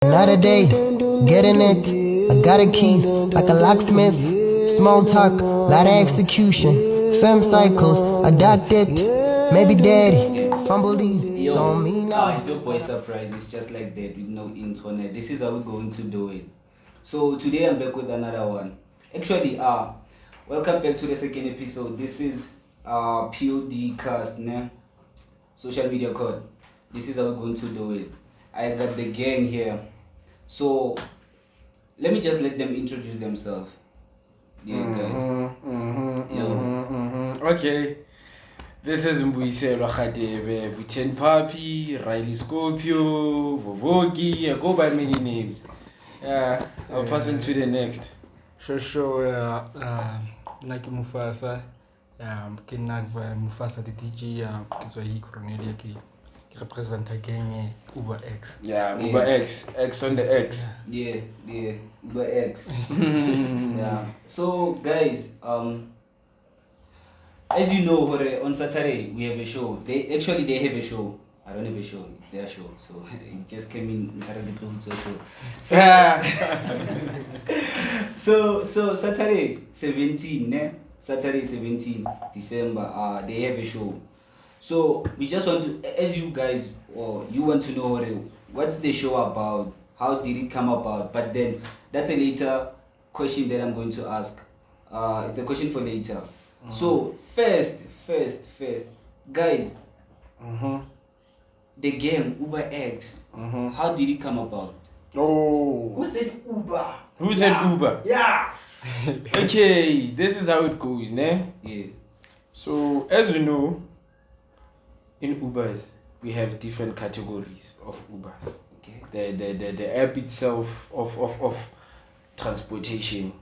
Another day, getting it. I got the keys like a locksmith. Small talk, lot of execution. Fem cycles, adopted. Maybe daddy. Fumble these. Don't mean now. It's your boy Surprise. It's just like that with no internet. This is how we're going to do it. So today I'm back with another one. Actually, welcome back to the second episode. This is POD cast, ne? Social media code. This is how we're going to do it. I got the gang here. So let me just let them introduce themselves. Yeah, guys. Okay. This is Mbuyiselo Khadebe, Buten Papi, Riley Scorpio, Vovogi. I go by many names. Yeah, I'll pass on to the next. Sure, like Mufasa, Kinak Mufasa the DJ, Kizohi Cornelia ki represent again Uber X. Yeah, Uber X, X on the X. Yeah, Uber X. Yeah. So guys, as you know, on Saturday we have a show. They have a show. I don't have a show. It's their show. So it just came in. So Saturday 17, Saturday 17 December. They have a show. So we just want to, as you guys, or you want to know what's the show about? How did it come about? But then that's a later question that I'm going to ask. It's a question for later. So first, guys. The game Uber X. How did it come about? Oh. Who said Uber? Who said Uber? Yeah. Okay, this is how it goes, ne? Yeah. So as you know, in Ubers we have different categories of Ubers. Okay. The app itself of transportation.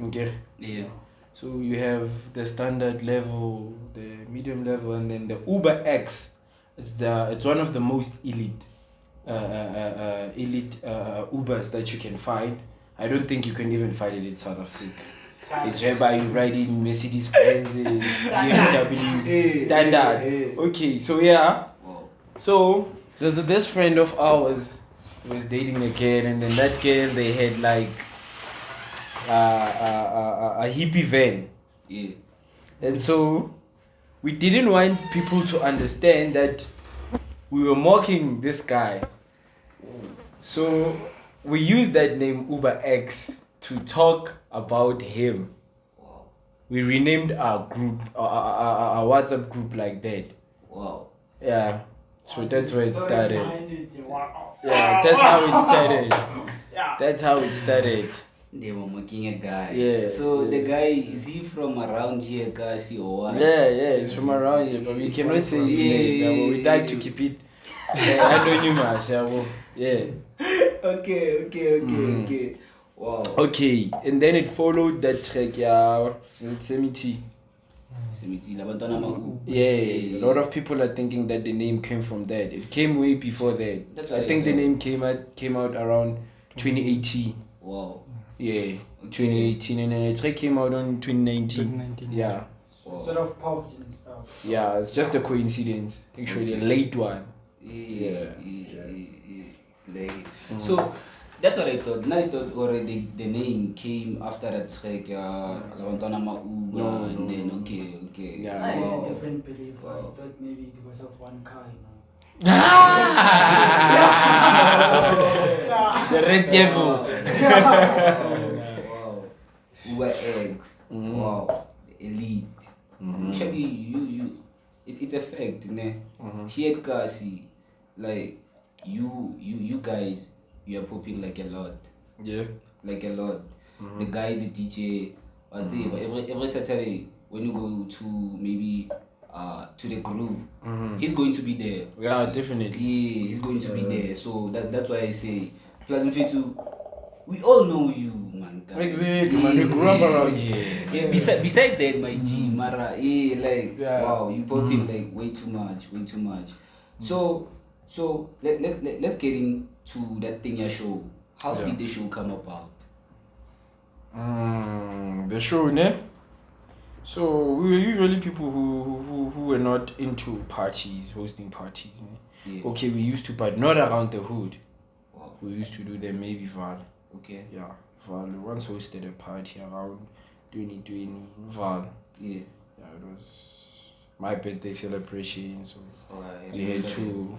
Okay. Yeah. So you have the standard level, the medium level, and then the Uber X. It's one of the most elite Ubers that you can find. I don't think you can even find it in South Africa. It's whereby you ride in Mercedes Benz, BMW, standard. Okay, so yeah. Wow. So there's a best friend of ours who was dating a girl, and then that girl, they had like a hippie van. Yeah. And so we didn't want people to understand that we were mocking this guy. So we used that name Uber X to talk about him. Wow. We renamed our group, our WhatsApp group like that. Wow. Yeah. So that's where it started. Yeah, that's how it started. That's how it started. They were mocking a guy. Yeah. So the guy, is he from around here, Kasi, or what? Yeah, he's from around here, but we cannot say his name. Yeah, but we like to keep it anonymous. Yeah. Okay. Wow. Okay, and then it followed that track, yeah, Semiti. Yeah, a lot of people are thinking that the name came from that. It came way before that. I think the name came out around 2018. Wow. Yeah, 2018, and then the track came out on 2019. Yeah. Wow. Sort of popped and stuff. Yeah, it's just a coincidence. Actually, a late one. Yeah. It's late. So that's what I thought. Now I thought already the name came after that track, No. and then okay. Yeah. I had Wow. a different belief. I Wow. thought maybe because of one car, The Red Devil. Wow. Uber X. Wow. Elite. Actually, you it's a fact, ne? Here, Kasi, like you guys, you are popping like a lot. Yeah. Like a lot. The guy is a DJ. But every Saturday when you go to maybe to the groove, he's going to be there. Yeah, definitely. Yeah, he's going to be there. So that's why I say plus we all know you, man. Exactly, man. We grew up around here. Yeah, beside that, my G, Mara, Yeah. wow, you popping like way too much. So let's get into that thing you show. How did the show come about? The show, ne? So we were usually people who were not into parties, hosting parties. Ne? Yeah. Okay, we used to, but not around the hood. Wow. who used to do them, maybe Val. Okay. Yeah, Val once hosted a party around 2020. Val. Yeah. Yeah, it was my birthday celebration, so Alright. we had to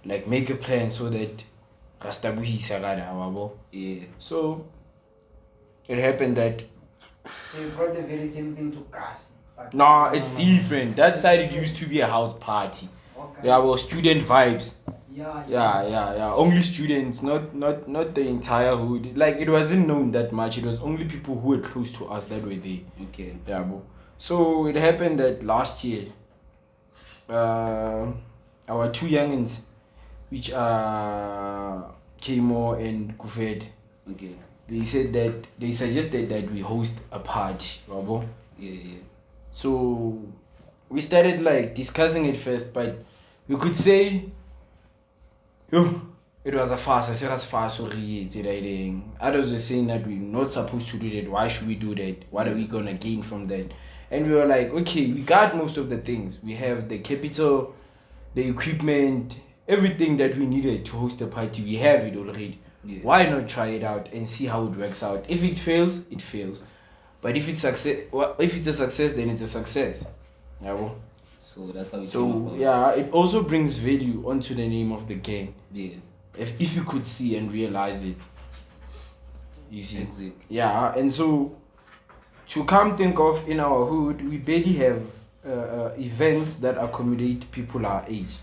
like make a plan so that Rastabuhisa got. Yeah. So it happened that So you brought the very same thing to Kasi. But nah, it's different. That side it used to be a house party. okay. Yeah, well, student vibes. Yeah. Only students, not the entire hood. Like it wasn't known that much. It was only people who were close to us that were there. Okay. Yeah, bro. So it happened that last year, our two youngins, which are Kemo and Kufed, Okay. they suggested that we host a party, bro. Yeah. So we started like discussing it first, but we could say, yo, it was a fast. I said that's fast. Sorry, others were saying that we're not supposed to do that. Why should we do that? What are we gonna gain from that? And we were like, okay, we got most of the things. We have the capital, the equipment, everything that we needed to host the party. We have it already. Yeah. Why not try it out and see how it works out? If it fails, it fails. But if it's a success, then it's a success. Yeah, well. So that's how it came So about. yeah, it also brings value onto the name of the game. Yeah. If you could see and realize it. You see. Exactly. Yeah, and so to come think of in our hood, we barely have events that accommodate people our age.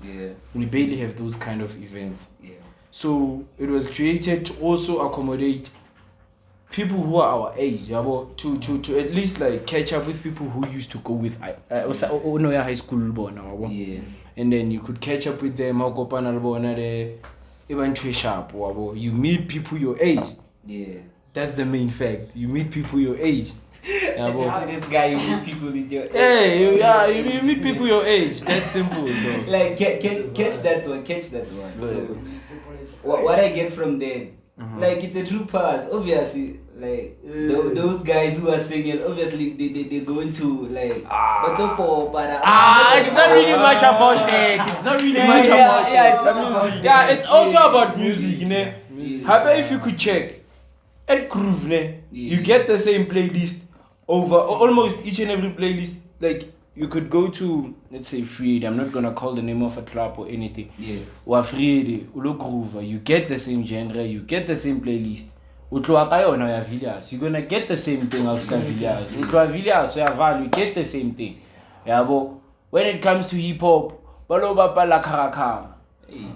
Yeah. We barely have those kind of events. Yeah. So it was created to also accommodate people who are our age, yeah, but to at least like catch up with people who used to go with high school, Yeah. and then you could catch up with them. Even sharp, you meet people your age. Yeah. That's the main fact. You meet people your age. Yeah, but- This guy, you meet people with your Hey, you meet people your age. That's simple, bro. like catch that one. So what I get from there, like it's a true pass. Obviously, like those guys who are singing, obviously they going to like It's not really really much about that. It's not really much about that. yeah, it's not music. Yeah, it's also about music, you know. How about if you could check at Groove, ne? You get the same playlist over almost each and every playlist. Like you could go to, let's say, Freed. I'm not gonna call the name of a club or anything. Yeah. Or Freed, Ulo Groove. You get the same genre. You get the same playlist. Utloa kayo na ya Villas. You're gonna get the same thing of Villas. Utloa Villas, ya Val. You get the same thing. Yeah, but when it comes to hip hop, baloba pala karakara.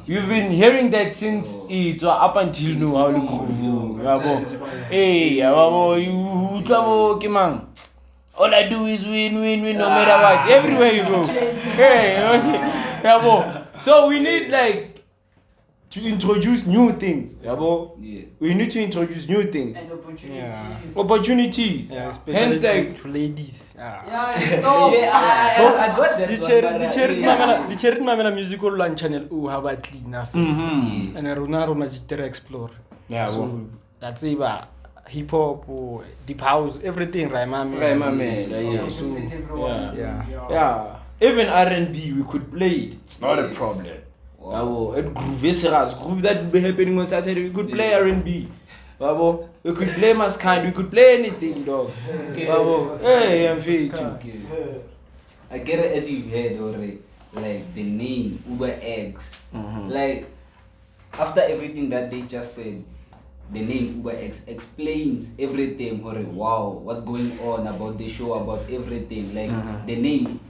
You've been hearing that since it's up until now. How you groove, yabo. Hey, yabo, you trouble, kimang. All I do is win, no matter what. Everywhere you go. Hey, yabo. So we need like to introduce new things, yabo. Yeah. We need to introduce new things, And opportunities. Yeah. opportunities. Yeah, Hence, especially like to ladies. Yeah, it's no. I got that one. Di cherry mamela musical launch channel haba clean after. And rona jitera explore. yeah, So that's it. Hip hop or deep house, everything, right, man? Right, my man. Yeah, Yeah, you so, can sit everyone. yeah. Yeah. Yeah, even R&B we could play it. It's not a problem. Wow. At groove that will be happening on Saturday. We could play R&B. We could play Mascand. We could play anything, dog. Hey, I'm feeling too. Okay. I get it as you've heard already. Like the name Uber X. Like after everything that they just said, the name Uber X explains everything. Wow, what's going on about the show, about everything. Like the name, it's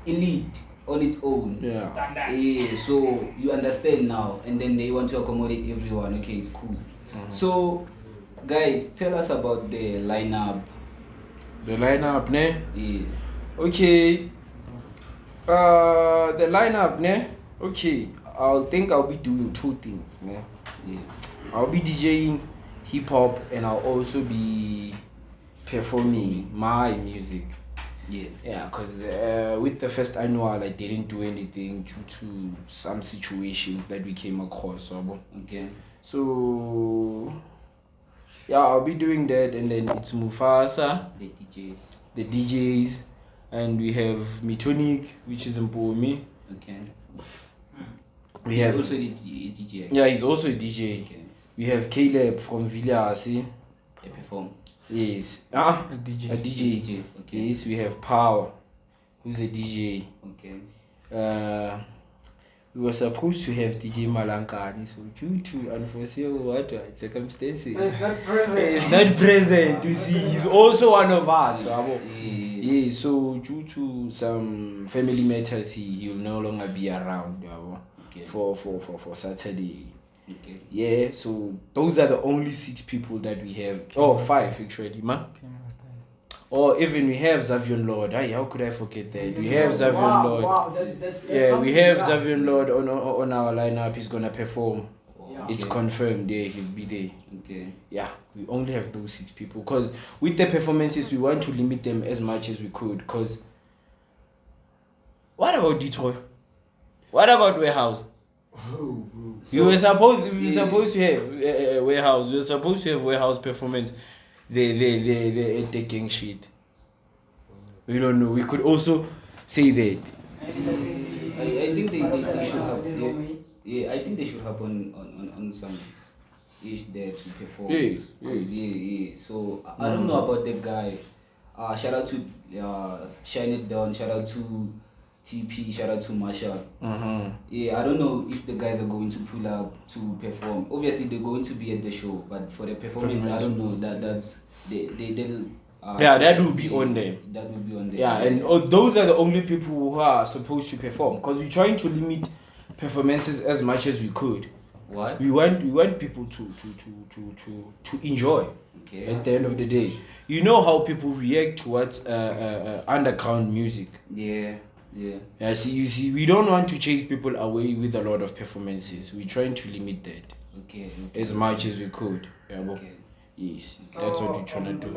elite on its own. Yeah. Yeah, so you understand now, and then they want to accommodate everyone. Okay, it's cool. So, guys, tell us about the lineup. The lineup, ne? Yeah. Okay. The lineup, ne? Okay. I'll be doing two things, ne? Yeah. I'll be DJing hip hop and I'll also be performing my music. Yeah. Yeah, because with the first annual, I didn't do anything due to some situations that we came across. Okay. So, yeah, I'll be doing that, and then it's Mufasa, The DJ. the DJs, and we have Mitonic, which is Mpomi, Okay. We He's have also a DJ. yeah, he's also a DJ. Okay. We have Caleb from Villas. I perform. Yes. A DJ. A DJ. DJ. Okay. Yes, we have Power, who's a DJ. Okay. We were supposed to have DJ Malankani, so due to unforeseen circumstances, So it's not present. he's not present. You see, he's also one of us. Yeah. Yeah, so due to some family matters, he will no longer be around Okay. for Saturday. Okay. Yeah, so those are the only 6 people that we have. Oh, 5 actually, man. Or even we have Xavier Lord. How could I forget that? We have Xavier Lord. Wow, that's Yeah, we have something. Xavier Lord on our lineup. He's gonna perform. Yeah. It's confirmed. Yeah, he'll be there. Okay. Yeah, we only have those 6 people because with the performances we want to limit them as much as we could. Because what about Detroit? What about Warehouse? We were supposed to have Warehouse. We were supposed to have Warehouse performance. The taking shit. We don't know. We could also say that. I think they should have. Yeah, I think they should have on some ish there to perform. Yeah, 'Cause, yeah. So I don't know about the guy. Shout out to Shine It Down. Shout out to TP. Shout out to Marshall. Yeah, I don't know if the guys are going to pull up to perform. Obviously, they're going to be at the show, but for the performance, I don't know. That's they'll. That will be on them. That will be on them. Yeah, and those are the only people who are supposed to perform because we're trying to limit performances as much as we could. What? We want people to enjoy. Okay. At the end of the day, you know how people react towards underground music. Yeah. Yeah. See, we don't want to chase people away with a lot of performances. We're trying to limit that Okay. as much as we could. Yeah, but Okay. yes, So, that's what we're trying to do.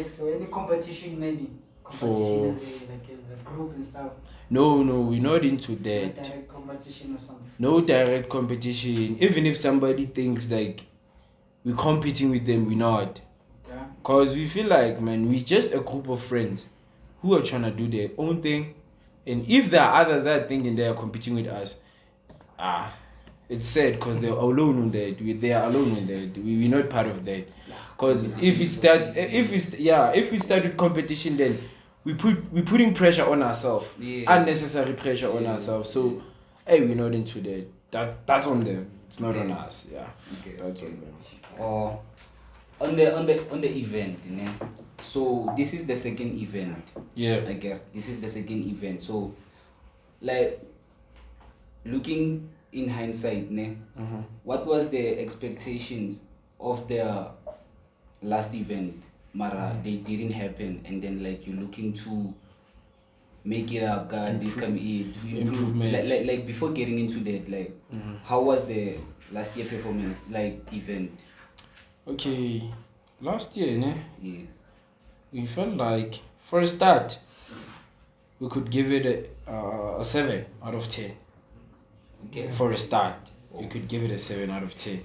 So any competition maybe? For- Competition as a group and stuff? No, we're not into Not that. direct competition or something? No direct competition. Even if somebody thinks like we're competing with them, we're not. Okay. Cause we feel like, man, we're just a group of friends who are trying to do their own thing. And if there are others that are thinking they are competing with us, it's sad because they're alone on that. They are alone on that. We're not part of that. Cause if we start with competition, then we're putting pressure on ourselves, unnecessary pressure on ourselves. So, hey, we're not into that. That's on them. It's not on us. Yeah. Okay. That's on them. On the event, you know. So this is the second event. Yeah. I get this is the second event. So, like, looking in hindsight, ne, what was the expectations of the last event? Mara, they didn't happen, and then like you're looking to make it up, God, this can be to improve. Like before getting into that, like, how was the last year performance, like event? Okay, last year, ne, Yeah. we felt like for a start, we could give it a 7 out of 10. Okay. For a start, we could give it a 7 out of 10.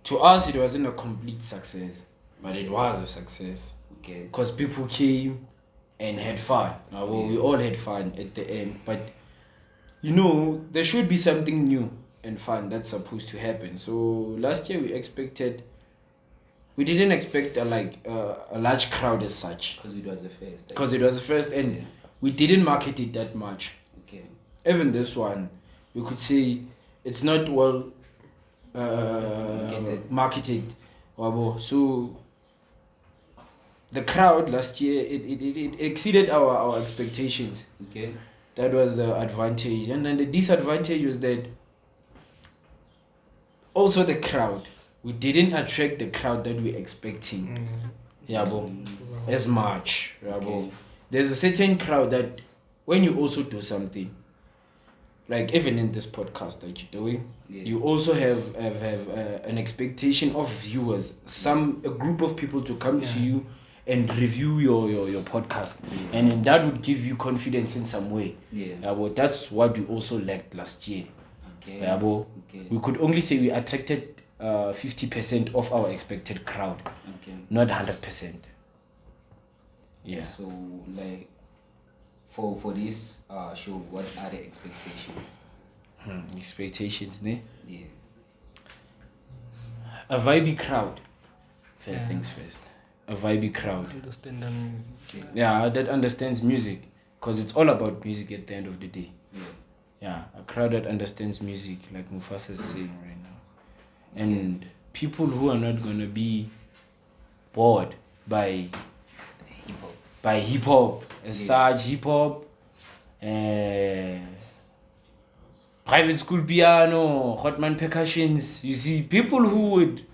To us, it wasn't a complete success, but it was a success. Okay. Because people came and had fun. We all had fun at the end, but you know, there should be something new and fun that's supposed to happen. So last year we didn't expect a large crowd as such. Because it was the first. Because it was the first, and we didn't market it that much. Okay. Even this one, we could say it's not well marketed. So the crowd last year, it exceeded our expectations. Okay. That was the advantage. And then the disadvantage was that also the crowd. We didn't attract the crowd that we were expecting. As much. Okay. There's a certain crowd that when you also do something, like even in this podcast that you're doing, you also have an expectation of viewers, a group of people to come to you and review your podcast, and then that would give you confidence in some way. But that's what we also lacked last year. Okay. We could only say we attracted 50% of our expected crowd, not 100%. Yeah. So like for this show, what are the expectations? Expectations, ne? Yeah. A vibey crowd. First Yeah. things first. A vibey crowd. Understand the music. Yeah, that understands music. Because it's all about music at the end of the day. Yeah. Yeah, a crowd that understands music, like Mufasa is saying right now. And people who are not going to be bored by hip hop, as such, hip hop, private school piano, Hotman percussions. You see, people who would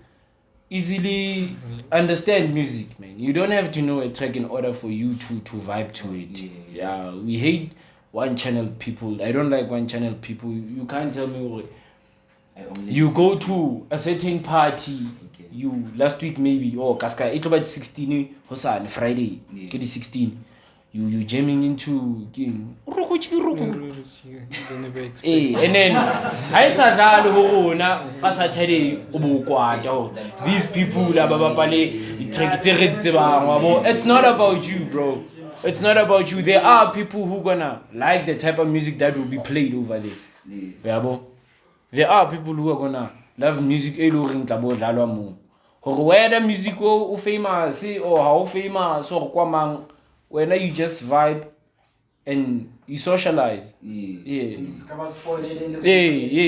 easily understand music, man. You don't have to know a track in order for you to vibe to it. Yeah, we hate one channel people. I don't like one channel people. You can't tell me you go to a certain party. You last week maybe Kaska it about 16 Hosan Friday, get 16. You jamming into and then I sadlalo ho rona ka Saturday o bo kwata these people la ba bapale track tse re tsebang wabo. It's not about you, bro. It's not about you. There are people who gonna like the type of music that will be played over there. Yabo. There are people who are gonna love music e lo reng tla bo dlalwa mo. Hore whether music o famous or how famous or kwamang, when you just vibe and you socialize. Yeah.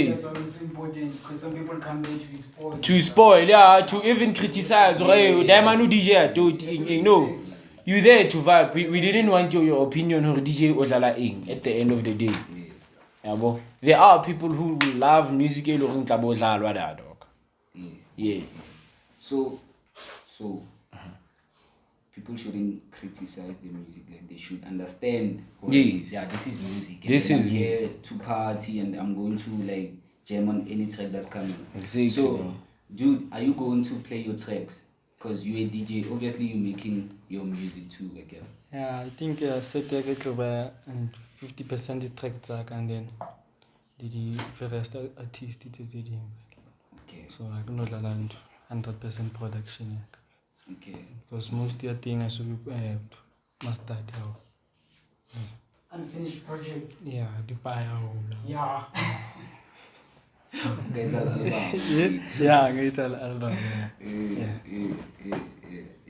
That's also important because some people come there to be spoiled. To spoil, yeah, to even criticize. Right? DJ, no. You there to vibe. We didn't want your opinion or DJ Odala Ing at the end of the day. Yeah, bo. There are people who love music. Yeah. So people shouldn't criticize the music. Like they should understand. Yes. Yeah, this is music. This and is I'm here to party, and I'm going to like jam on any track that's coming. Exactly. So, dude, are you going to play your tracks? Because you're a DJ. Obviously, you're making your music too again. Yeah, I think set the get over and 50% the track track and then the rest artist it is the Okay. so I don't know the land 100% production Okay. because most of the thing I should master Unfinished projects. yeah the buy Yeah. Guys, I love yeah get all album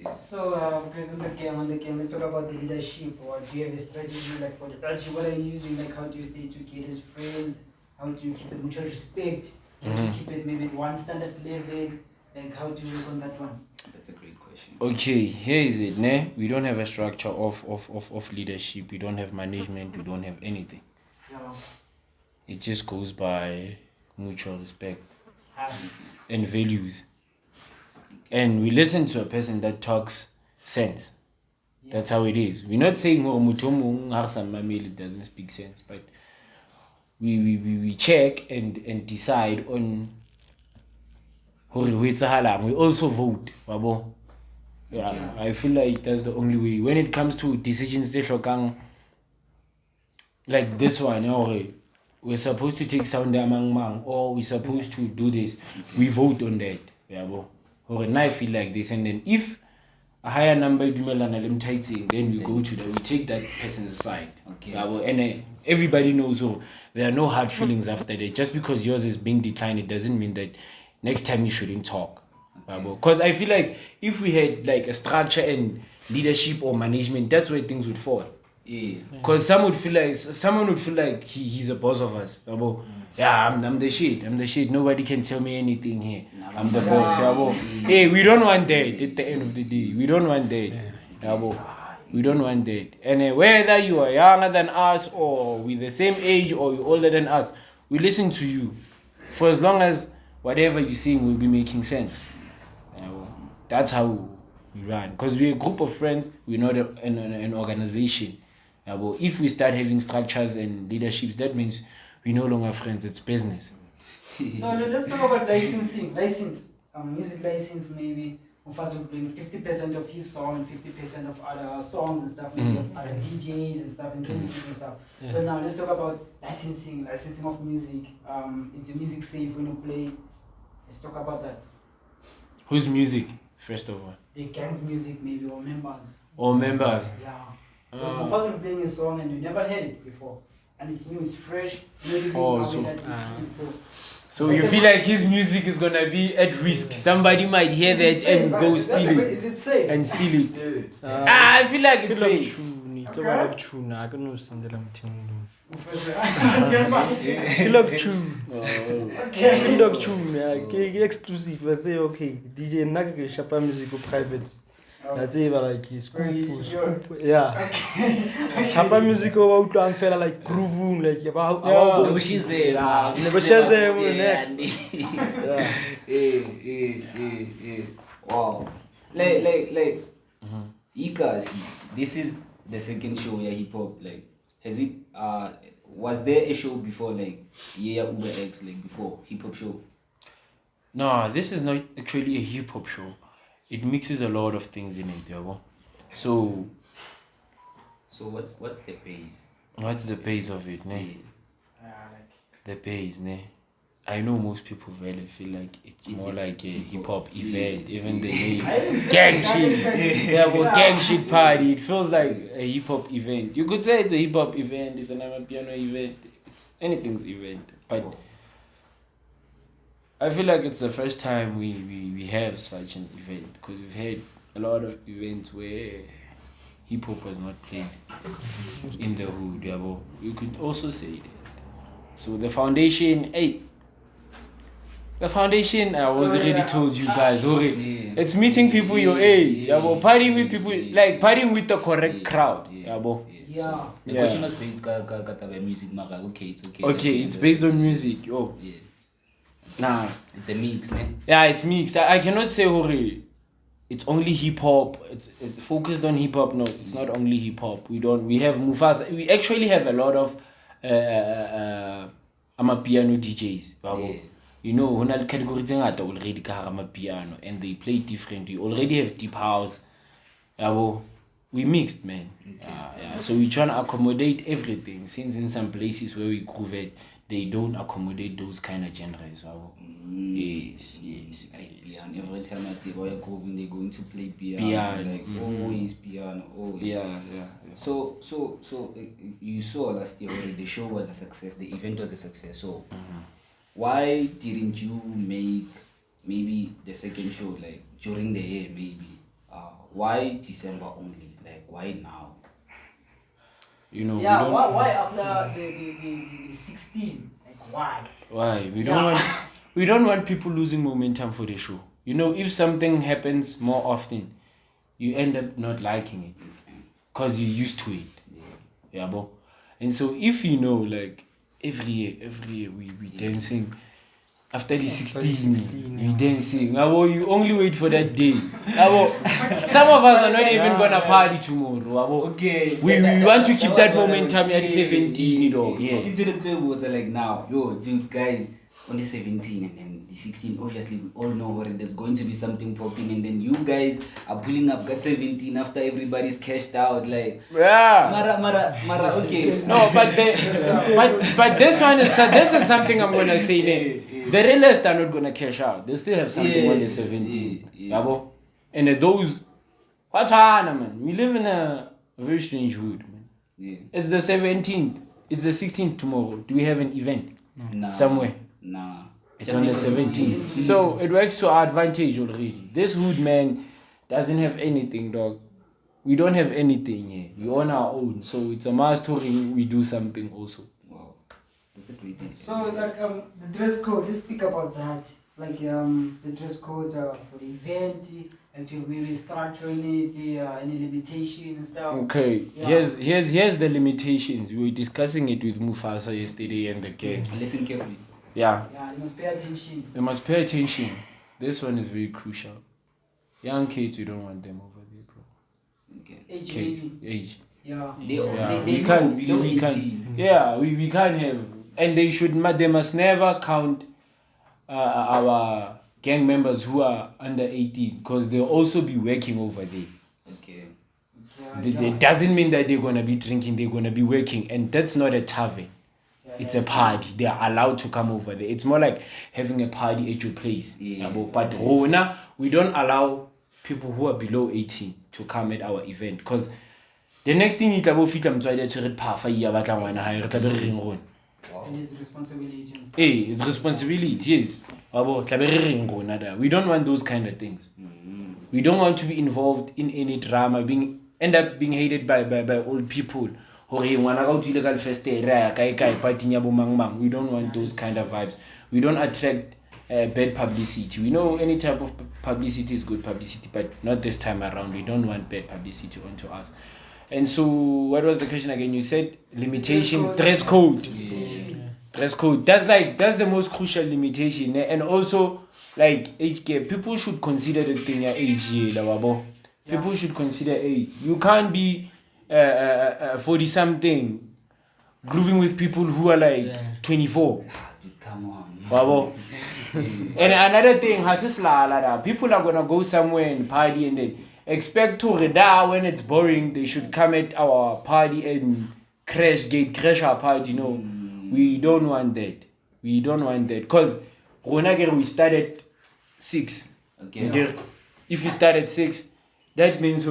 So, guys, on the game, let's talk about the leadership. Or do you have a strategy like for the strategy? What are you using? Like, how do you stay together as friends? How do you keep the mutual respect? How do you keep it maybe at one standard level? Like, how do you work on that one? That's a great question. Okay, here is it, ne? We don't have a structure of leadership. We don't have management. We don't have anything. Yeah. It just goes by mutual respect Have and values. And we listen to a person that talks sense. That's how it is. We're not saying Mutomung Harsan Mamil doesn't speak sense, but we check and decide on we also vote. Yeah, I feel like that's the only way. When it comes to decisions like this one, we're supposed to take sound among man, or we're supposed to do this, we vote on that. Yeah, or I feel like this, and then if a higher number then we go to that, we take that person's side. Okay. And everybody knows there are no hard feelings after that. Just because yours is being declined, it doesn't mean that next time you shouldn't talk. Because I feel like if we had like a structure and leadership or management, that's where things would fall. Yeah. Because someone would feel like he's a boss of us. Yeah, I'm the shit. I'm the shit. Nobody can tell me anything here. I'm the boss. Hey, we don't want that at the end of the day. We don't want that. We don't want that. And whether you are younger than us or with the same age or you're older than us, we listen to you. For as long as whatever you sing will be making sense. That's how we run. Because we're a group of friends. We're not an organization. If we start having structures and leaderships, that means we're no longer friends. It's business. So let's talk about licensing. Music license maybe. Mufasa will bring 50% of his song and 50% of other songs and stuff, maybe of other DJs and stuff and remixes and stuff. Yeah. So now let's talk about licensing of music. Is your music safe when you play? Let's talk about that. Whose music, first of all? The gang's music maybe or members. Or members? Yeah. Because Mufasa will be playing a song and you never heard it before. and it's new, it's fresh. Maybe Oh, so, so- that it is, So you feel like his music is gonna be at risk. Somebody might hear that and go steal it Is it safe? and steal it. Uh, I feel like it's Ke safe. lokutune, ke Okay. ba lokutune, ha ke no sendela motho e mong. Okay. Ke lokutune. Oh. Ke lokutune, ha, ke exclusive. I say okay, DJ nna ke shapa music o private. I say like scoop, yeah. Shapa music o ba utlwang fela like grooving like about Yeah. No, she's there. Ah, Negotiate there, we're yeah, next. yeah. Eh. Wow. Like. Ika, see, this is the second show where hip hop. Like, has it? Was there a show before like Uber X like before hip hop show? No, this is not actually a hip hop show. It mixes a lot of things in it, yeah. So So what's the base? what's the base of it, ne? The base, ne? I know most people really feel like it's more like a hip hop event, even the name gang shit. Yeah, well, gang shit party. It feels like a hip hop event. You could say it's a hip hop event, it's an piano event, it's anything's event. But I feel like it's the first time we have such an event because we've had a lot of events where hip hop was not played in the hood. Yeah, well, you could also say that. So the foundation, I was already told you guys, okay, it's meeting people your age, yeah, well, partying with people, like partying with the correct crowd, yeah, well. Yeah. The Yeah. question was based on music, maka. Okay, it's okay. Okay, it's based on music, yo. Yeah. Nah, It's a mix, ne? yeah, it's mixed. I cannot say, okay, it's only hip hop. It's focused on hip hop. No, it's not only hip hop. We have Mufasa. We actually have a lot of piano DJs. Yeah. You know, when I category already have piano and they play differently. We already have deep house. Yeah, well, we mixed, man. Yeah. So we trying to accommodate everything. Since in some places where we groove it, they don't accommodate those kind of genres. Yes. Piano. Every time I say Royal Grooving, they're going to play piano. Piano. Like always piano. Always. Yeah. So you saw last year already the show was a success, the event was a success. So why didn't you make maybe the second show like during the year maybe? Why December only? Like why now? You know, Yeah, we don't, why after the 16? Like why? why we don't want people losing momentum for the show. You know, if something happens more often, you end up not liking it because you're used to it. Yeah, bro. And so if you know, like every year we dancing. After the 16, we dancing. You only wait for that day. Some of us are not even gonna party tomorrow. Okay. We want to keep that momentum at 17, dog. Yeah. Into the club was like now, dude, guys, on the 17 and then the 16, obviously we all know where there's going to be something popping, and then you guys are pulling up got 17 after everybody's cashed out, like Yeah. Mara, okay. No, but this is something I'm gonna say then. The realists are not gonna cash out. They still have something on the 17. Yabo? And those what's man? We live in a very strange hood, man. Yeah. It's the 17th. It's the 16th tomorrow. Do we have an event Nah. somewhere? Nah. It's on the 17th. So it works to our advantage already. This hood, man, doesn't have anything, dog. We don't have anything here. We own our own. So it's a must we do something also. Wow. That's a great idea. So like the dress code, let's speak about that. Like the dress code for the event and to maybe structuring it, any limitation and stuff. Okay, Yeah. here's the limitations. We were discussing it with Mufasa yesterday and the gang. Listen carefully. Yeah, Yeah, you must pay attention. you must pay attention. This one is very crucial. Young kids, we don't want them over there, bro. Okay. Age Kids, maybe. age. Yeah. Yeah, They we can't. below We can't. 18. Yeah, we can't have. And they must never count our gang members who are under 18 because they'll also be working over there. Okay. It doesn't mean that they're gonna be drinking. They're gonna be working, and that's not a tavern. It's a party. They are allowed to come over there. It's more like having a party at your place. Yeah. But Rona, we don't allow people who are below 18 to come at our event because The next thing you tla fitla motswadi a tshwere phafa ya batla ngwana hae re tla be re reng rona. And his responsibility and stuff. It's responsibility, yes. Abo tla be re reng rona da. We don't want those kind of things. We don't want to be involved in any drama, end up being hated by old people. We don't want those kind of vibes. We don't attract bad publicity. We know any type of publicity is good publicity, but not this time around. We don't want bad publicity onto us. And so, what was the question again? You said limitations, dress code. Dress code. That's the most crucial limitation. And also, like age gap, people should consider the thing at age. People should consider age. You can't be 40 something grooving with people who are like 24. Dude, come on. Babo. And another thing, people are gonna go somewhere and party and then expect to reda when it's boring. They should come at our party and crash our party. No, we don't want that. We don't want that because we started 6. Okay. If you start at 6, that means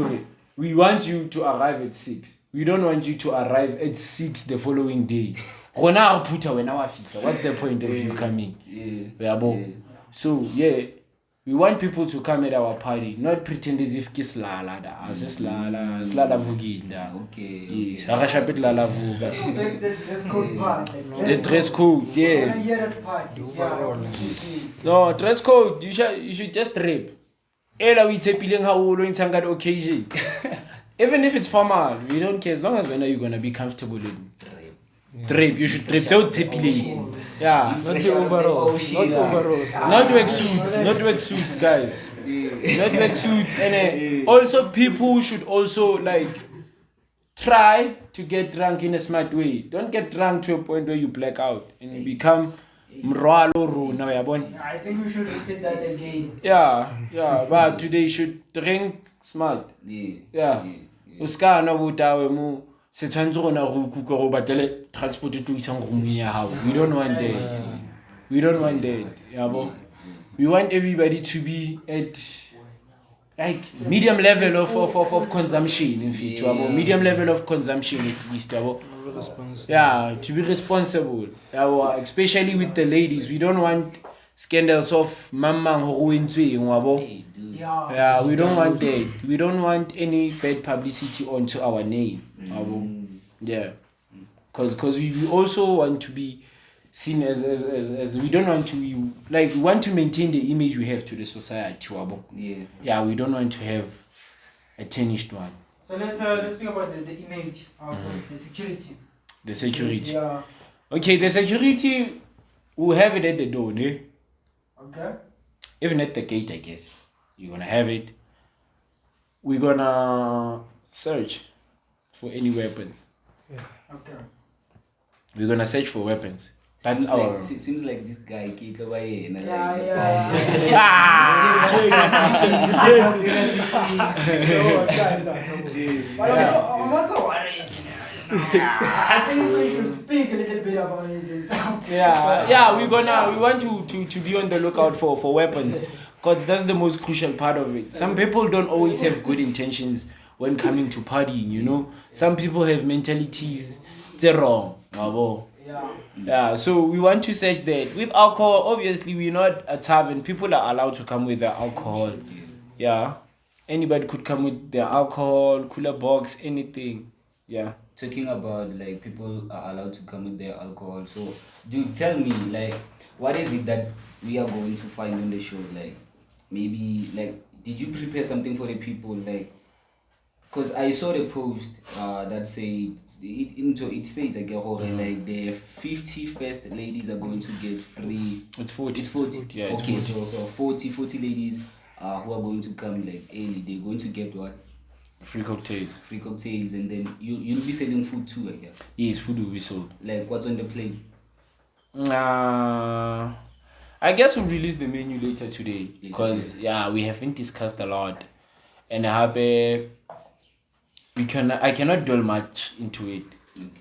we want you to arrive at 6. We don't want you to arrive at 6 the following day. What's the point of you coming? Yeah. So we want people to come at our party, not pretend as if kislala vuginda. Okay. Yes, harashapit lala vuga. The dress code part. The dress code, yeah. When I hear that part, No, dress code, you should just rap. Ela we tepileng haholo in some kind of occasion. Even if it's formal, we don't care as long as when are you gonna be comfortable in drape. You should drape. Don't tepileng. Yeah. Not the overalls. Not overalls. Not wear suits. Not wear suits, guys. Not wear suits. And also people should also like try to get drunk in a smart way. Don't get drunk to a point where you black out and you become mrwalo runa yabona. I think we should repeat that again. Yeah, but today you should drink smart. Yeah. Uska na butawe mu se tshwantse rona go kuka go batele transport to isang go munya hao. We don't want that. We don't want that. Yabo. We want everybody to be at like medium level of consumption in future. Yabo. Medium level of consumption at least. Yabo. Yeah, to be responsible. Yabo. Especially with the ladies. We don't want scandals of mamang ho into wabo. Yeah, we don't want that. We don't want any bad publicity onto our name. Yeah, because we also want to be seen as we don't want to be, like, we want to maintain the image we have to the society. Yeah, we don't want to have a tarnished one. So let's speak about the image, also the security. The security. Yeah. Okay, the security, we'll have it at the door, ne? Okay. Even at the gate, I guess. You're gonna have it. We're gonna search for any weapons. Okay. We're gonna search for weapons. That's seems like this guy Kito Baye. I'm also worried. I think we should speak a little bit about it and stuff. We want to be on the lookout for weapons, because that's the most crucial part of it. Some people don't always have good intentions when coming to partying, you know. Some people have mentalities they're wrong. Yeah, so we want to search that. With alcohol, obviously we're not a tavern. People are allowed to come with their alcohol. Yeah. Anybody could come with their alcohol, cooler box, anything. Yeah. Talking about like people are allowed to come with their alcohol. So do tell me, like, what is it that we are going to find on the show? Like, maybe like, did you prepare something for the people? Like, because I saw the post that said it says like the 50 first ladies are going to get free. It's 40. It's 40. Yeah. It's Okay, 40. so 40 ladies who are going to come like early. They're going to get what? Free cocktails. Free cocktails, and then you'll be selling food too, I guess. Yes, food will be sold. Like, what's on the plate? I guess we'll release the menu later today, because we haven't discussed a lot, and I cannot dwell much into it.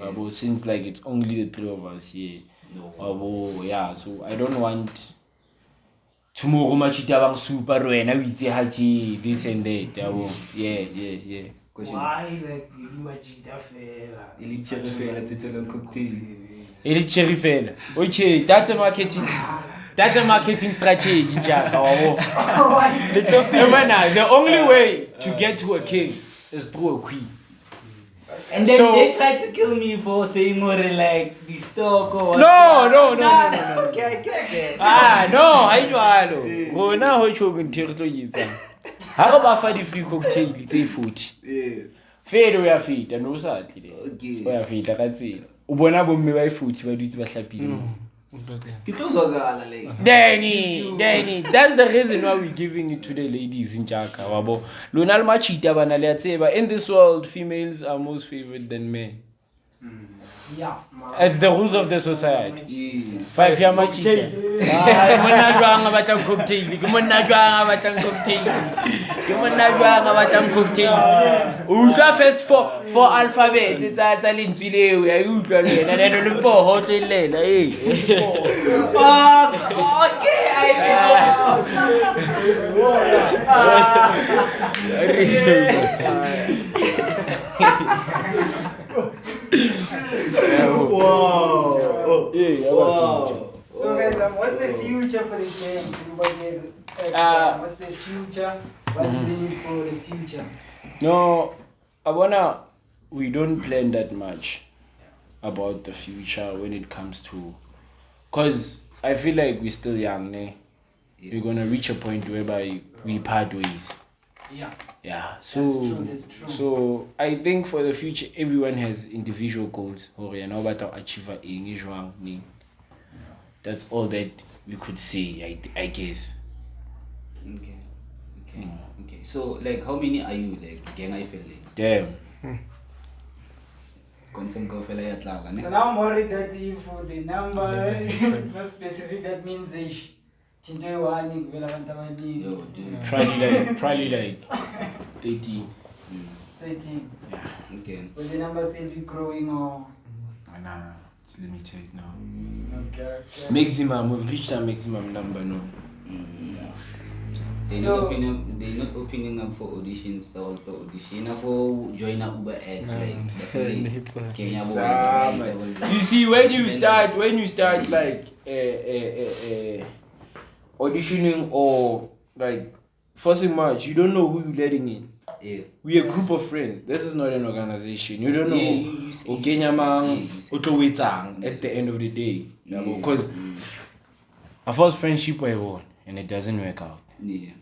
Okay. Since like it's only the three of us here. No. So I don't want tomorrow much super this and that. Yeah. Why like you ajita fela? Elite cherry fela tsetela cocktail. Elite cherry fela. Okay, that's a marketing strategy, Jack. The only way to get to a king is through a queen. And then So- they tried to kill me for saying more like the stock or No. Okay, I get it. No, I do. Rona ho tsho go nthego yitsa. Ha go ba fa di free cocktail tse 40. Yeah. Felo ya fita no sa tlile. Okay. O ya fita ka tsela. O bona bomme ba 40 ba dutse ba hlapile. Ke tlo zwakala like. Danny, that's the reason why we're giving it to the ladies in Jaka, wabo. Lona le machita bana le tseba. In this world, females are most favored than men. Yeah. It's the rules of the society. Yeah. 5 ya machita. Monna jwanga batang cocktail. Ke monna jwanga batang cocktail. Utlwa first for alphabet tsa lentswe leo ya utlwa le yena le le po ho tlelela Okay, I So guys, what's the future for the game? What's the future? What's the need for the future? No, we don't plan that much about the future when it comes to, cause I feel like we're still young, ne? We're gonna reach a point whereby we part ways. Yeah. Yeah. That's So true. so I think for the future everyone has individual goals. Achieve a That's all that we could say, I guess. Okay. So like how many are you like gang I feel like? Damn. Content go fela ya tlala ne. So now I'm worried that if for the number it's not specific, that means Tinto one kuvela abantu abaningi. Yo, dude. Probably like 13. 13. Okay. Will the number still be growing or? Nah, it's limited now. Okay. Maximum, we've reached our maximum number now. They're not opening up for auditions. They're all for audition for join a Uber X like Kenya boy. You see, when you start like auditioning or like forcing much, you don't know who you're letting in. Yeah. We are a group of friends. This is not an organization. You don't know you at the end of the day. Because a false friendship I won and it doesn't work out. Yeah.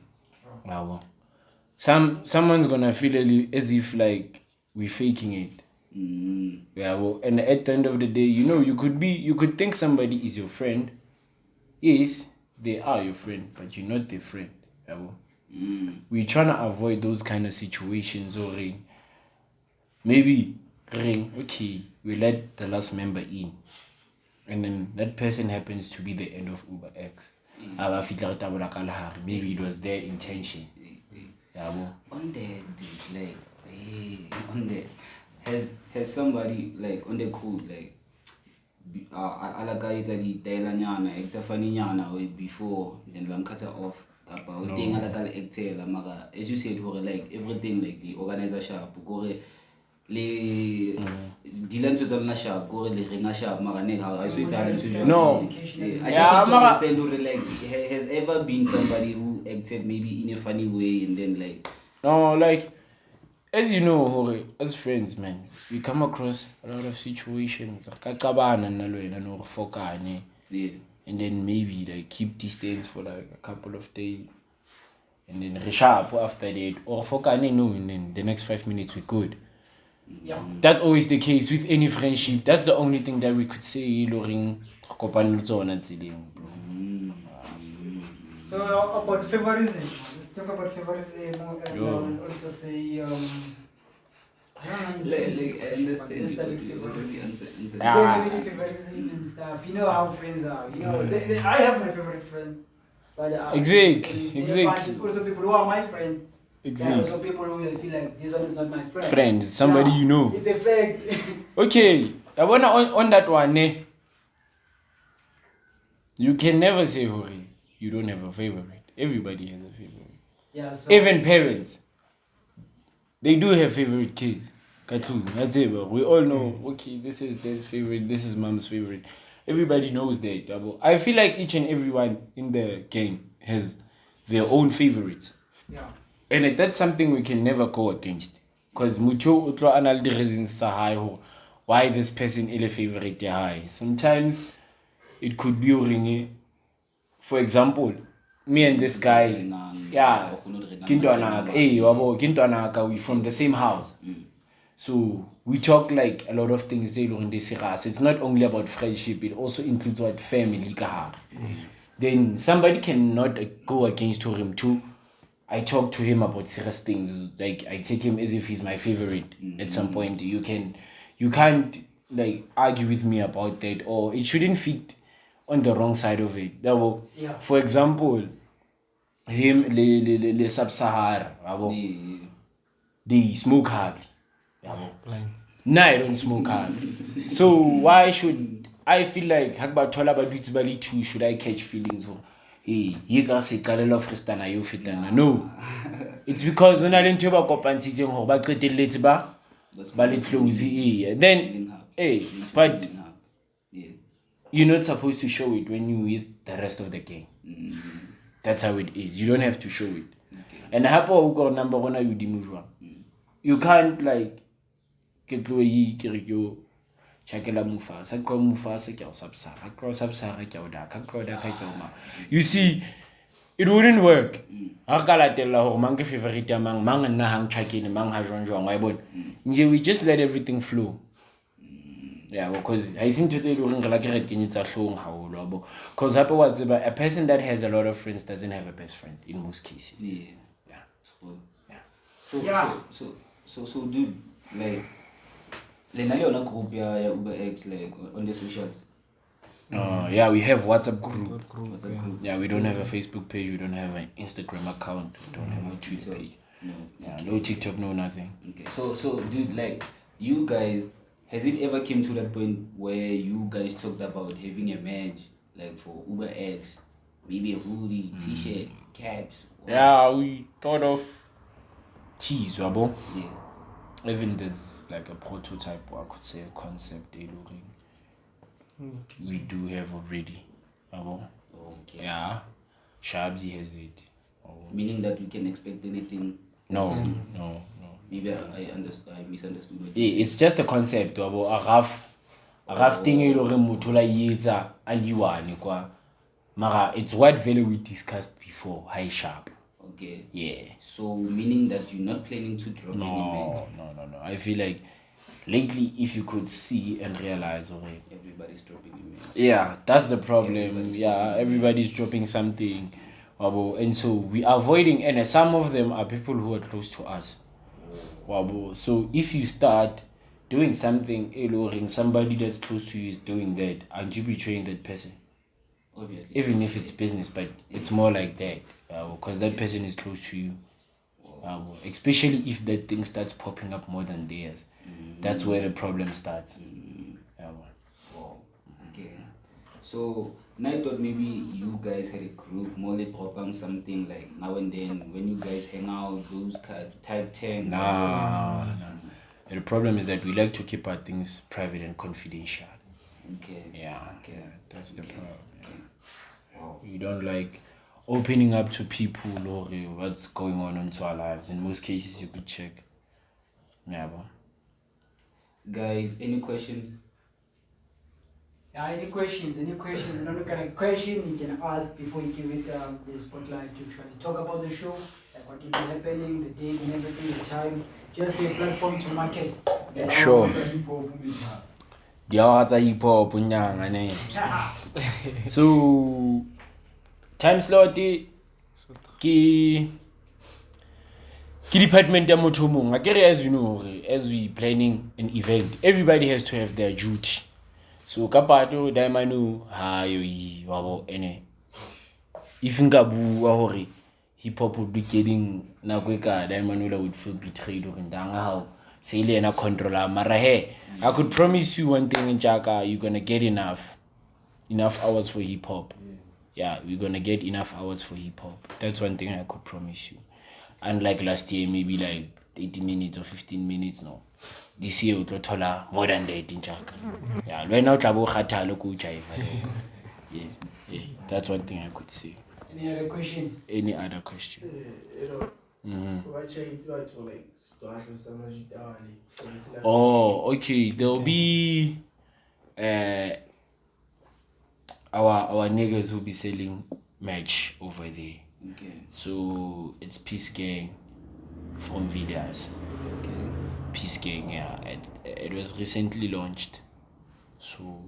Someone's gonna feel as if like we're faking it. And at the end of the day, you could think somebody is your friend. Yes, they are your friend, but you're not their friend. We're trying to avoid those kind of situations or maybe okay, we let the last member in. And then that person happens to be the end of Uber X. Maybe it was their intention. On that, dude, like, on that, has somebody like on the cool like, alaka the Tailanyana, Ectafani Nyana or before then Lankata off about thing alaka Ectela Maga, as you said, like everything like the organizer shop, gore le Dylan to the shop, gore le ringa shop, Maranega, I swear to No. I just want to understand who like has ever been somebody who acted maybe in a funny way and then like No, like as you know, Hore, as friends, man, we come across a lot of situations. yeah. And then maybe like keep distance for like a couple of days. And then resharp after that. Or fokane no, and then the next 5 minutes we're good. Yeah. That's always the case with any friendship. That's the only thing that we could say, Loring. So about favorism, let's talk about favorism and also say favorism and stuff. You know how friends are. You know, I have my favorite friend, but Exactly. There's also people who are my friend. There are Exactly. also people who feel like this one is not my friend. Friend, somebody Yeah, you know. It's a fact. Okay, I wanna on that one, you can never say Hori, you don't have a favorite. Everybody has a favorite. Yeah. So Even parents. they do have favorite kids. That's it, bro. We all know, okay, this is dad's favorite, this is mom's favorite. Everybody knows that. I feel like each and everyone in the gang has their own favorites. Yeah. And that's something we can never go against. Because mucho utlo anal the reasons why this person is a favorite high. Sometimes it could be ringy. For example, me and this guy, yeah, Kintuanaka, we from the same house. So we talk like a lot of things. It's not only about friendship, it also includes what family. Then somebody cannot go against him too. I talk to him about serious things. Like I take him as if he's my favorite. At some point, you can't like argue with me about that, or it shouldn't fit on the wrong side of it. Yeah. For example, him le sub-Sahara, they smoke hardly. Nah, I don't smoke hardly. So why should I feel like Hakba Tola Badwitsbali too? Should I catch feelings? Hey, you guys say Kalelo Fristana, you fitana. No. It's because when I didn't talk about compensation, but get ba close. Then, hey, but you're not supposed to show it when you eat the rest of the game. That's how it is. You don't have to show it. And hapo uko number one you dimujwa. You can't like get low Chakela Mufasa, Ko Mufasa, Sapsara, Cross Sapsara, Kauda, you see, it wouldn't work. Akala tell la manke favorite among mang and nahang chakin, mang hajon my boy. We just let everything flow. Yeah, because I seem to say during the like it's a show how lobo. Because a person that has a lot of friends doesn't have a best friend in most cases. Yeah. Yeah. So dude, like Lenali on a group ya Uber X like on the socials. Yeah, we have WhatsApp group. WhatsApp group. Yeah, we don't have a Facebook page, we don't have an Instagram account, we don't have a Twitter page. No. Yeah, no TikTok, no nothing. Okay. So dude, like you guys, has it ever came to that point where you guys talked about having a match like for Uber X, maybe a hoodie, t-shirt, caps? Yeah, we thought of teas, wabo. Yeah. Even there's like a prototype, or I could say a concept we do have already. Wabo. Okay. Yeah, Shabzi has it. Meaning that we can expect anything. No. Maybe I misunderstood what Yeah, you it's just a concept, wabo. A rough thing mutula yeza aliwani kwa. Mara, it's what value we discussed before, high sharp. Okay. Yeah. So meaning that you're not planning to drop any No. I feel like lately, if you could see and realize, okay, everybody's dropping email. yeah, that's the problem. Everybody's dropping something, and so we are avoiding. And some of them are people who are close to us. So if you start doing something, somebody that's close to you is doing that, aren't you betraying that person? Obviously. Even if it's business, but it's more like that, because that person is close to you. Especially if that thing starts popping up more than theirs. That's where the problem starts. Wow. Okay. So now I thought maybe you guys had a group, more like dropping something like now and then when you guys hang out, those type 10. Nah. The problem is that we like to keep our things private and confidential. Okay. Yeah. Okay. That's the problem. Okay. Wow. We don't like opening up to people or what's going on into our lives. In most cases, you could check. Yeah, bro. Guys, any questions? Yeah, any questions? Any kind of question you can ask before you give it the spotlight to try to talk about the show, like what will be happening, the date and everything, the time, just a platform to market. Sure. Hip hop, so time slot ke department ya motho mong. As you know, as we planning an event, everybody has to have their duty. So kapato daimanu hayo wabo ene if ngabu wa hore hip hop would be getting na kweka daimanu would feel betrayed or ndanga how say le na controller mara he I could promise you one thing in Chaka, you're gonna get enough hours for hip hop. Yeah, we're gonna get enough hours for hip hop. That's one thing I could promise you. Unlike last year, maybe like 30 minutes or 15 minutes, no. This year, we tola more than that in Chaka. Yeah, right now, Tabo Khatalo Kuchai. Yeah, that's one thing I could say. Any other question? Any other question? So what changes to like start with some of Oh, okay. There'll be our niggas will be selling merch over there. Okay. So it's Peace Gang from Villas. Okay. Peace Gang, yeah. It was recently launched. So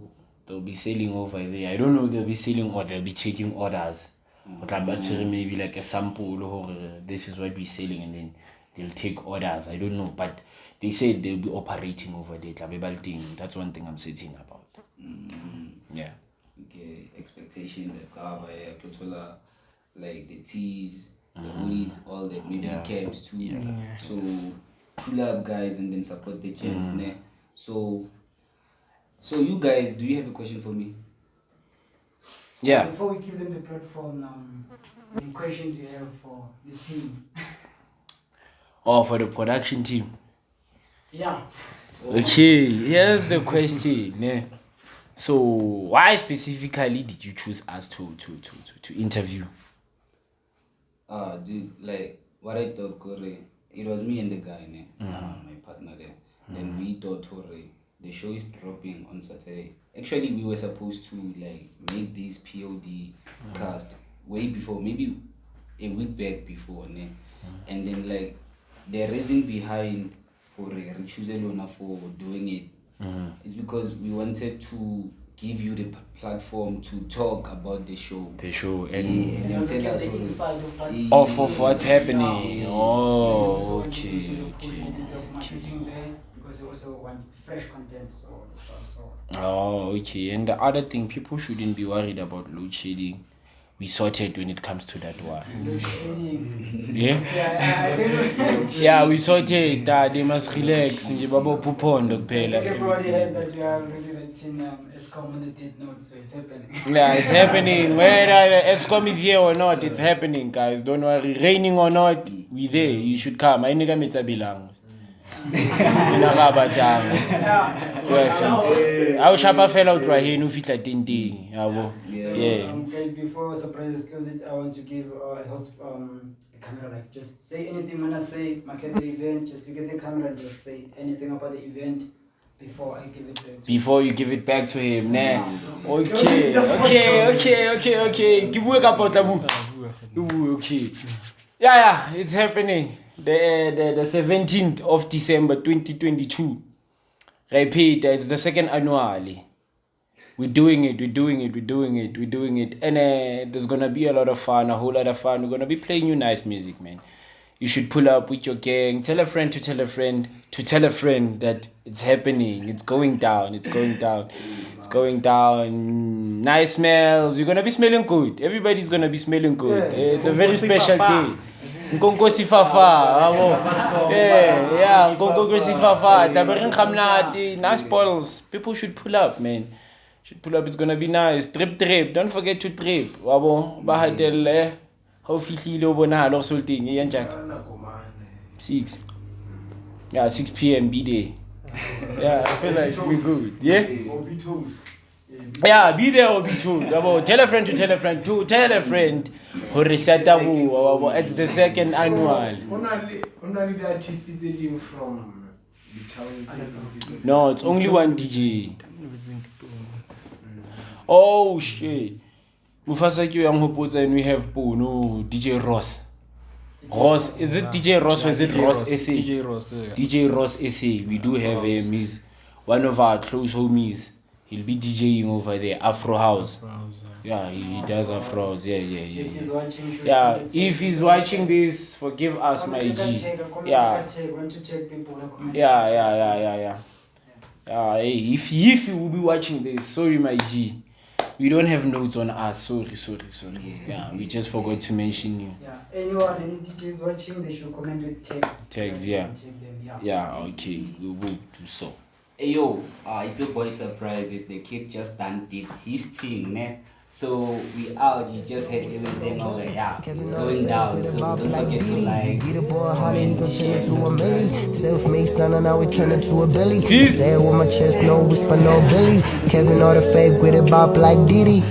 they'll be selling over there. I don't know if they'll be selling or they'll be taking orders. But I'm actually maybe like a sample or this is what we're selling and then they'll take orders. I don't know. But they said they'll be operating over there. That's one thing I'm saying about. Yeah. Okay. Expectations that cover like the tees, the hoodies, all that, maybe the caps too. So pull up guys and then support the gents. So you guys, do you have a question for me? Yeah. Before we give them the platform, the questions you have for the team. Oh, for the production team. Yeah. Okay, here's the question. So why specifically did you choose us to interview? Dude, like what I thought, it was me and the guy, my partner there. Then we thought, the show is dropping on Saturday. Actually, we were supposed to like make this POD cast way before, maybe a week back before, and then like the reason behind for doing it, it's because we wanted to give you the platform to talk about the show. And then tell us the inside of that. of what's happening. Oh, okay. Marketing there because we also want fresh content. So. Oh, okay. And the other thing, people shouldn't be worried about load shedding. We sorted when it comes to that one. Yeah? Yeah, we sorted that they must relax. Like everybody heard that you are already writing ESCOM on the date note, so it's happening. Yeah, it's happening. Whether ESCOM is here or not, it's happening, guys. Don't worry. Raining or not, we there. You should come. I nigga mitsa bilang. I will shop a fellow to here no fit at tinting. Yeah. Guys, before surprises close it, I want to give the camera, like just say anything when I say market the event, just look at the camera and just say anything about the event before I give it back to you. Before you give it back to him, nah. Okay. Give work about okay. Yeah, it's happening. The 17th of December 2022. Repeat, it's the second annually. We're doing it. And there's gonna be a lot of fun, a whole lot of fun. We're gonna be playing you nice music, man. You should pull up with your gang. Tell a friend to tell a friend to tell a friend that it's happening. It's going down. Nice smells. You're gonna be smelling good. Everybody's gonna be smelling good. It's a very special day. Nkonkosi fafa, yeah, nkonkosi fafa. Taberin khamnati, nice bottles. People should pull up, man. It's gonna be nice. Trip. Don't forget to trip. Wabo, bahatel how fihlile o bona lo sulting e yanjak. 6. Yeah, 6 p.m. be there. Yeah, I feel like we're good. Yeah. Yeah, be there or be told. Tell a friend to tell a friend to tell a friend. It's the second annual. Only the artists sitting from the town. No, it's only one DJ. Oh shit. Mufasa Q Young Hopota and we have Bono, DJ Ross. Ross, is it DJ Ross or is it Ross SA? DJ Ross SA. We do have him. He's one of our close homies. He'll be DJing over there, Afro House. Yeah, he does Afro House. Yeah. If he's watching, yeah, if he's watching this, forgive us, my G. Yeah. Yeah. Hey, if you will be watching this, sorry, my G. We don't have notes on us. Sorry. Yeah, we just forgot to mention you. Yeah, anyone, any DJs watching, they should comment with tags. Tags, yeah. Yeah, okay, we will do so. Hey yo, it's your boy Surprises. The kid just done did his thing, ne? So we out, you just hit everything over, yeah, it's going down. So don't forget to like, Get a boy holler, he gon' turn into a millie. Self-made stunner, now we turn into a Billy. Peace. Say it with my chest, no whisper, no Billy. Kevin or the fake with it bop like Diddy.